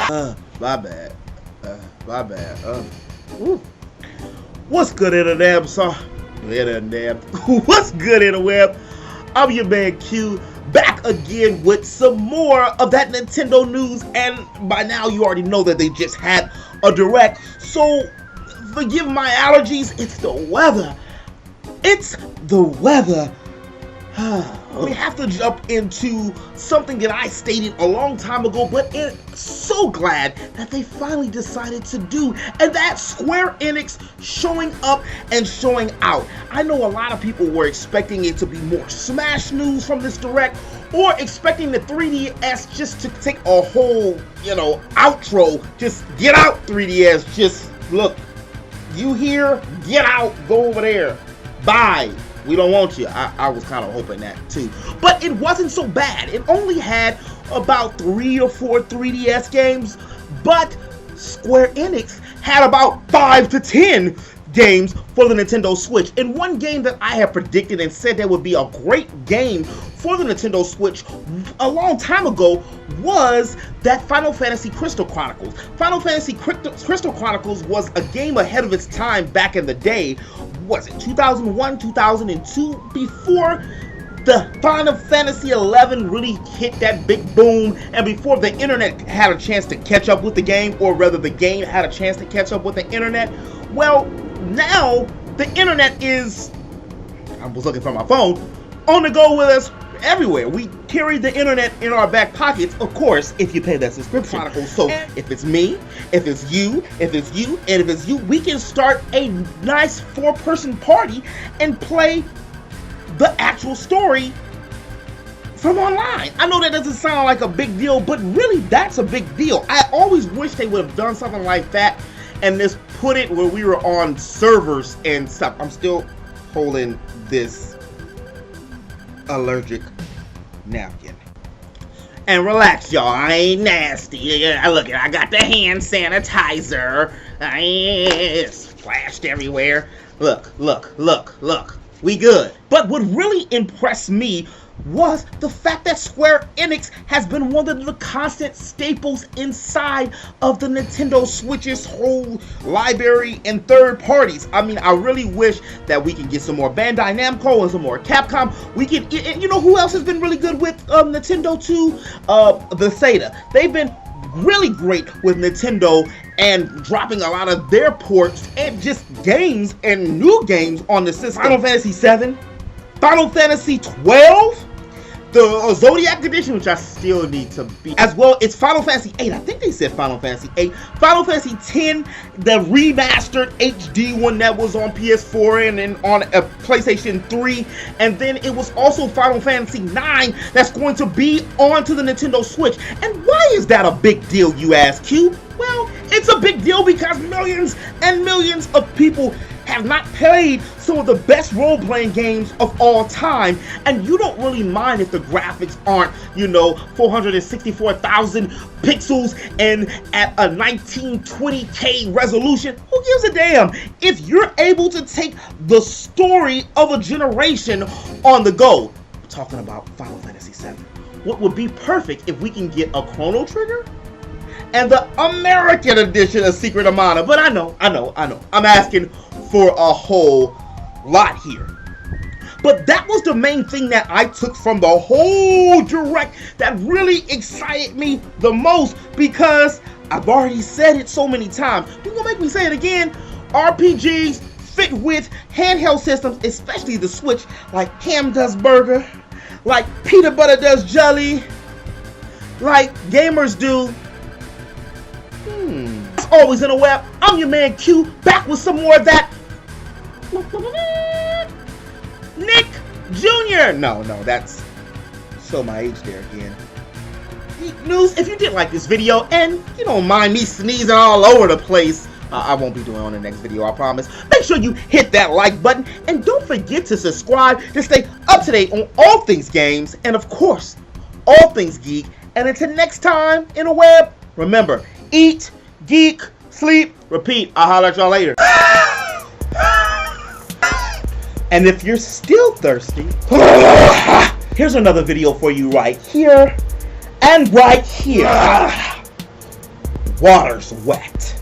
My bad. My bad. What's good, internet? What's good, interweb? I'm your man Q, back again with some more of that Nintendo news, and by now you already know that they just had a direct, so forgive my allergies, it's the weather. It's the weather. We have to jump into something that I stated a long time ago, but I'm so glad that they finally decided to do, and that's Square Enix showing up and showing out. I know a lot of people were expecting it to be more Smash news from this direct, or expecting the 3DS just to take a whole, outro. Just get out, 3DS. Just look, you here? Get out. Go over there. Bye. We don't want you. I was kind of hoping that too. But it wasn't so bad. It only had about 3 or 4 3DS games, but Square Enix had about 5 to 10 games for the Nintendo Switch. And one game that I had predicted and said that would be a great game for the Nintendo Switch a long time ago was that Final Fantasy Crystal Chronicles. Final Fantasy Crystal Chronicles was a game ahead of its time back in the day. Was it 2001, 2002? Before the Final Fantasy XI really hit that big boom, and before the internet had a chance to catch up with the game, or rather the game had a chance to catch up with the internet. Well, now the internet is, I was looking for my phone, on the go with us everywhere. We carry the internet in our back pockets, of course, if you pay that subscription. So if it's me, if it's you, and if it's you, we can start a nice 4-person party and play the actual story from online. I know that doesn't sound like a big deal, but really that's a big deal. I always wish they would have done something like that and just put it where we were on servers and stuff. I'm still holding this allergic napkin. And relax, y'all. I ain't nasty. Look, I got the hand sanitizer. It's splashed everywhere. Look. We good. But what really impressed me was the fact that Square Enix has been one of the constant staples inside of the Nintendo Switch's whole library and third parties. I mean, I really wish that we can get some more Bandai Namco and some more Capcom. We can, and you know who else has been really good with Nintendo too? The Sega. They've been really great with Nintendo and dropping a lot of their ports and just games and new games on the system. Final Fantasy VII, Final Fantasy 12, the Zodiac Edition, which I still need to beat, as well. It's Final Fantasy 8. I think they said Final Fantasy 8. Final Fantasy 10, the remastered HD one that was on PS4 and then on a PlayStation 3. And then it was also Final Fantasy 9 that's going to be onto the Nintendo Switch. And why is that a big deal, you ask, Q? Well, it's a big deal because millions and millions of people have not played some of the best role-playing games of all time, and you don't really mind if the graphics aren't, 464,000 pixels and at a 1920p resolution. Who gives a damn? If you're able to take the story of a generation on the go, we're talking about Final Fantasy VII. What would be perfect if we can get a Chrono Trigger and the American edition of Secret of Mana? But I know. I'm asking for a whole lot here. But that was the main thing that I took from the whole direct that really excited me the most, because I've already said it so many times. You're gonna make me say it again. RPGs fit with handheld systems, especially the Switch, like ham does burger, like peanut butter does jelly, like gamers do. As always, in the web, I'm your man Q, back with some more of that Nick Jr. No, that's show my age there again. News, if you did like this video and you don't mind me sneezing all over the place, I won't be doing it on the next video, I promise. Make sure you hit that like button and don't forget to subscribe to stay up to date on all things games and, of course, all things geek. And until next time in the web, remember, eat, geek, sleep, repeat. I'll holler at y'all later. And if you're still thirsty, here's another video for you right here and right here. water's wet.